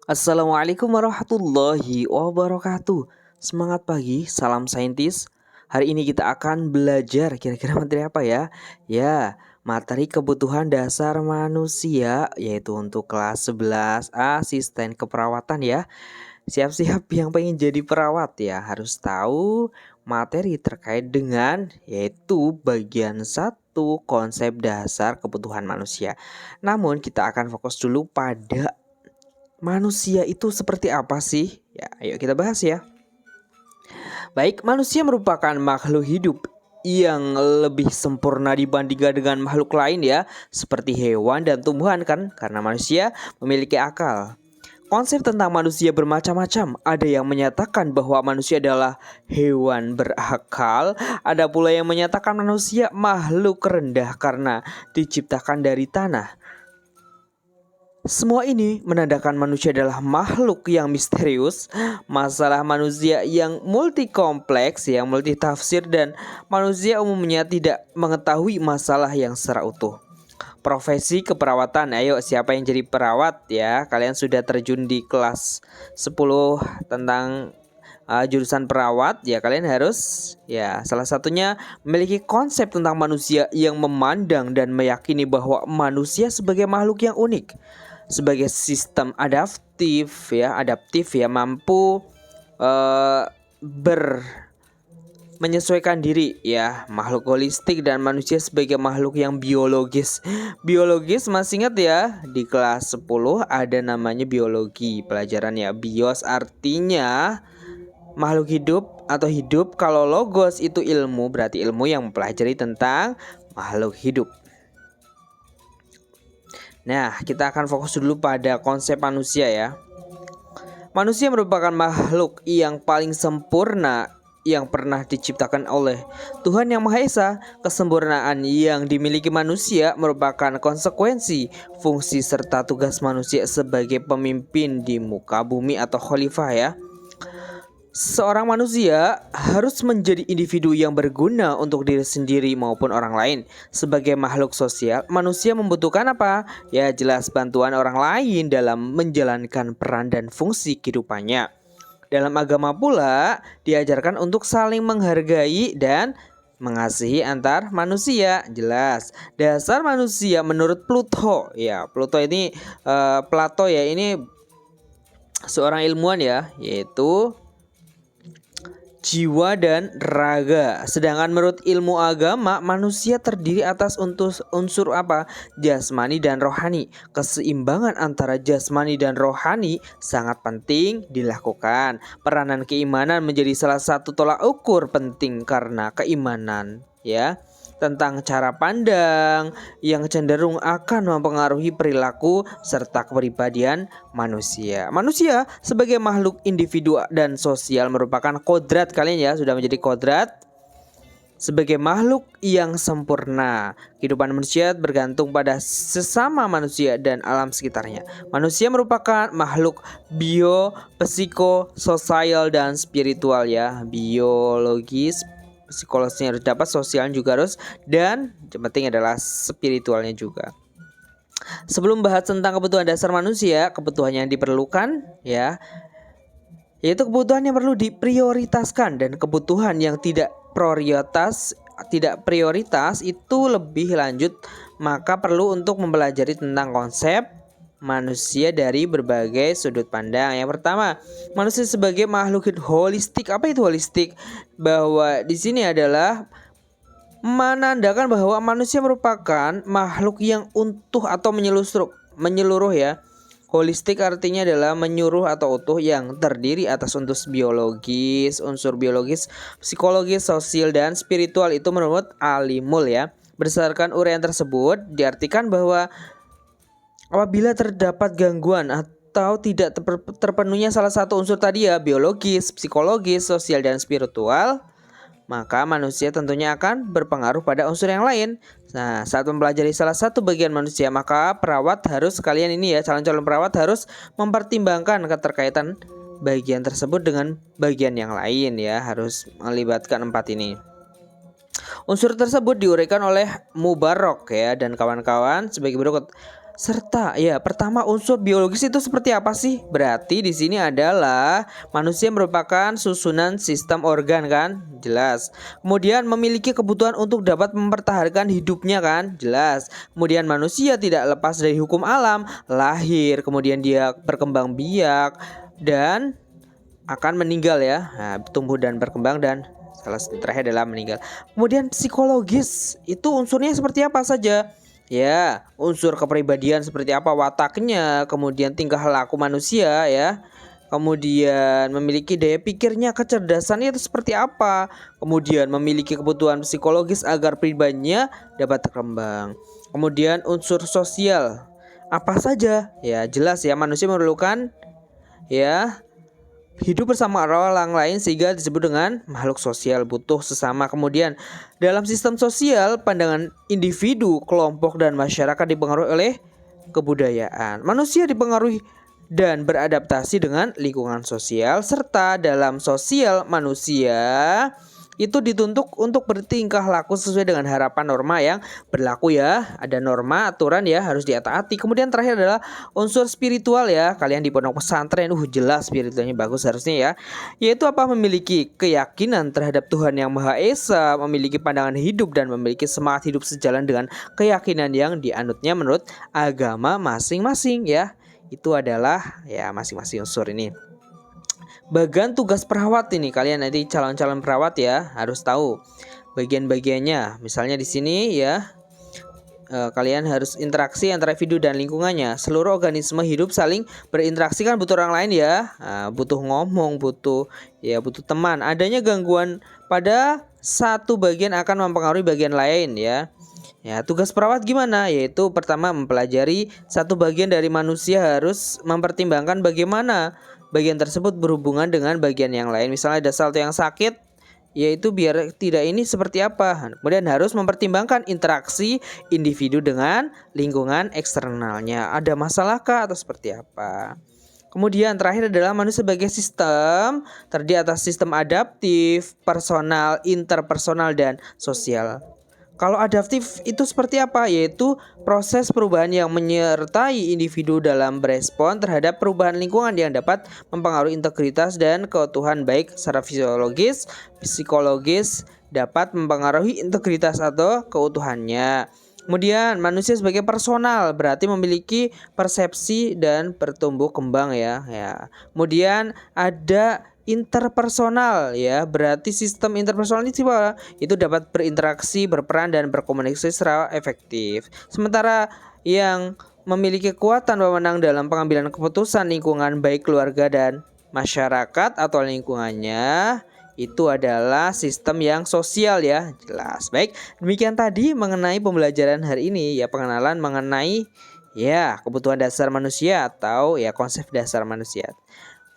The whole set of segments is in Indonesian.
Assalamualaikum warahmatullahi wabarakatuh. Semangat pagi, salam saintis. Hari ini kita akan belajar kira-kira materi apa ya? Ya, materi kebutuhan dasar manusia yaitu untuk kelas 11 asisten keperawatan ya. Siap-siap yang pengen jadi perawat ya harus tahu materi terkait dengan yaitu bagian satu konsep dasar kebutuhan manusia. Namun kita akan fokus dulu pada manusia itu seperti apa sih? Ya, ayo kita bahas ya. Baik, manusia merupakan makhluk hidup yang lebih sempurna dibandingkan dengan makhluk lain ya, seperti hewan dan tumbuhan kan, karena manusia memiliki akal. Konsep tentang manusia bermacam-macam. Ada yang menyatakan bahwa manusia adalah hewan berakal, ada pula yang menyatakan manusia makhluk rendah karena diciptakan dari tanah. Semua ini menandakan manusia adalah makhluk yang misterius, masalah manusia yang multi kompleks, yang multi tafsir dan manusia umumnya tidak mengetahui masalah yang secara utuh. Profesi keperawatan, ayo siapa yang jadi perawat ya? Kalian sudah terjun di kelas 10 tentang jurusan perawat ya, kalian harus ya salah satunya memiliki konsep tentang manusia yang memandang dan meyakini bahwa manusia sebagai makhluk yang unik, sebagai sistem adaptif ya, mampu ber menyesuaikan diri ya, makhluk holistik, dan manusia sebagai makhluk yang biologis. Biologis masih ingat ya, di kelas 10 ada namanya biologi pelajaran ya. Bios artinya makhluk hidup atau hidup. Kalau logos itu ilmu, berarti ilmu yang mempelajari tentang makhluk hidup. Nah, kita akan fokus dulu pada konsep manusia ya. Manusia merupakan makhluk yang paling sempurna yang pernah diciptakan oleh Tuhan Yang Maha Esa. Kesempurnaan yang dimiliki manusia merupakan konsekuensi, fungsi serta tugas manusia sebagai pemimpin di muka bumi atau khalifah ya. Seorang manusia harus menjadi individu yang berguna untuk diri sendiri maupun orang lain. Sebagai makhluk sosial, manusia membutuhkan apa? Ya jelas bantuan orang lain dalam menjalankan peran dan fungsi kehidupannya. Dalam agama pula diajarkan untuk saling menghargai dan mengasihi antar manusia. Jelas dasar manusia menurut Pluto. Ya, Pluto ini Plato ya, ini seorang ilmuwan ya, yaitu jiwa dan raga. Sedangkan menurut ilmu agama, manusia terdiri atas unsur apa? Jasmani dan rohani. Keseimbangan antara jasmani dan rohani sangat penting dilakukan. Peranan keimanan menjadi salah satu tolak ukur penting karena keimanan ya tentang cara pandang yang cenderung akan mempengaruhi perilaku serta kepribadian manusia. Manusia sebagai makhluk individu dan sosial merupakan kodrat, kalian ya sudah menjadi kodrat sebagai makhluk yang sempurna. Kehidupan manusia bergantung pada sesama manusia dan alam sekitarnya. Manusia merupakan makhluk bio, psiko, sosial dan spiritual ya. Biologis, psikologisnya harus dapat, sosialnya juga harus, dan yang penting adalah spiritualnya juga. Sebelum bahas tentang kebutuhan dasar manusia, kebutuhan yang diperlukan ya, yaitu kebutuhan yang perlu diprioritaskan dan kebutuhan yang tidak prioritas itu lebih lanjut, maka perlu untuk mempelajari tentang konsep manusia dari berbagai sudut pandang. Yang pertama, manusia sebagai makhluk holistik. Apa itu holistik? Bahwa di sini adalah menandakan bahwa manusia merupakan makhluk yang utuh atau menyeluruh ya. Holistik artinya adalah menyuruh atau utuh yang terdiri atas unsur biologis, psikologis, sosial, dan spiritual. Itu menurut Alimul ya. Berdasarkan uraian tersebut diartikan bahwa apabila terdapat gangguan atau tidak terpenuhnya salah satu unsur tadi ya, biologis, psikologis, sosial, dan spiritual, maka manusia tentunya akan berpengaruh pada unsur yang lain. Nah, saat mempelajari salah satu bagian manusia, maka perawat harus, kalian ini ya, calon-calon perawat harus mempertimbangkan keterkaitan bagian tersebut dengan bagian yang lain ya, harus melibatkan 4 ini. Unsur tersebut diuraikan oleh Mubarok ya dan kawan-kawan sebagai berikut. serta ya pertama unsur biologis itu seperti apa sih? Berarti di sini adalah manusia merupakan susunan sistem organ kan? Jelas. Kemudian memiliki kebutuhan untuk dapat mempertahankan hidupnya kan? Jelas. Kemudian manusia tidak lepas dari hukum alam, lahir, kemudian dia berkembang biak dan akan meninggal ya. Nah, tumbuh dan berkembang dan salah satu terakhir adalah meninggal. Kemudian psikologis itu unsurnya seperti apa saja? Ya, unsur kepribadian seperti apa wataknya, kemudian tingkah laku manusia ya. Kemudian memiliki daya pikirnya, kecerdasannya itu seperti apa. Kemudian memiliki kebutuhan psikologis agar pribadinya dapat berkembang. Kemudian unsur sosial apa saja? Ya, jelas ya manusia memerlukan ya hidup bersama orang lain sehingga disebut dengan makhluk sosial, butuh sesama. Kemudian dalam sistem sosial, pandangan individu, kelompok dan masyarakat dipengaruhi oleh kebudayaan. Manusia dipengaruhi dan beradaptasi dengan lingkungan sosial, serta dalam sosial manusia itu dituntut untuk bertingkah laku sesuai dengan harapan norma yang berlaku ya. Ada norma, aturan ya harus ditaati. Kemudian terakhir adalah unsur spiritual ya. Kalian di pondok pesantren jelas spiritualnya bagus harusnya ya. Yaitu apa? Memiliki keyakinan terhadap Tuhan yang Maha Esa, memiliki pandangan hidup dan memiliki semangat hidup sejalan dengan keyakinan yang dianutnya menurut agama masing-masing ya. Itu adalah ya masing-masing unsur ini. Bagian tugas perawat ini kalian nanti calon-calon perawat ya harus tahu bagian-bagiannya. Misalnya di sini ya kalian harus interaksi antara individu dan lingkungannya. Seluruh organisme hidup saling berinteraksi kan butuh orang lain ya. Butuh ngomong, butuh teman. Adanya gangguan pada satu bagian akan mempengaruhi bagian lain ya. Ya, tugas perawat gimana? Yaitu pertama mempelajari satu bagian dari manusia harus mempertimbangkan bagaimana bagian tersebut berhubungan dengan bagian yang lain. Misalnya ada satu yang sakit, yaitu biar tidak ini seperti apa. Kemudian harus mempertimbangkan interaksi individu dengan lingkungan eksternalnya. Ada masalahkah atau seperti apa? Kemudian terakhir adalah manusia sebagai sistem terdiri atas sistem adaptif, personal, interpersonal, dan sosial. Kalau adaptif itu seperti apa? Yaitu proses perubahan yang menyertai individu dalam berespon terhadap perubahan lingkungan yang dapat mempengaruhi integritas dan keutuhan baik secara fisiologis, psikologis, dapat mempengaruhi integritas atau keutuhannya. Kemudian manusia sebagai personal berarti memiliki persepsi dan bertumbuh kembang ya. Kemudian ada interpersonal ya, berarti sistem interpersonal itu dapat berinteraksi, berperan dan berkomunikasi secara efektif. Sementara yang memiliki kekuatan wewenang dalam pengambilan keputusan lingkungan baik keluarga dan masyarakat atau lingkungannya itu adalah sistem yang sosial ya, jelas. Baik, demikian tadi mengenai pembelajaran hari ini ya, pengenalan mengenai ya kebutuhan dasar manusia atau ya konsep dasar manusia.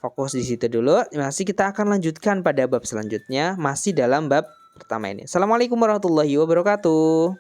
Fokus di situ dulu. Masih kita akan lanjutkan pada bab selanjutnya masih dalam bab pertama ini. Assalamualaikum warahmatullahi wabarakatuh.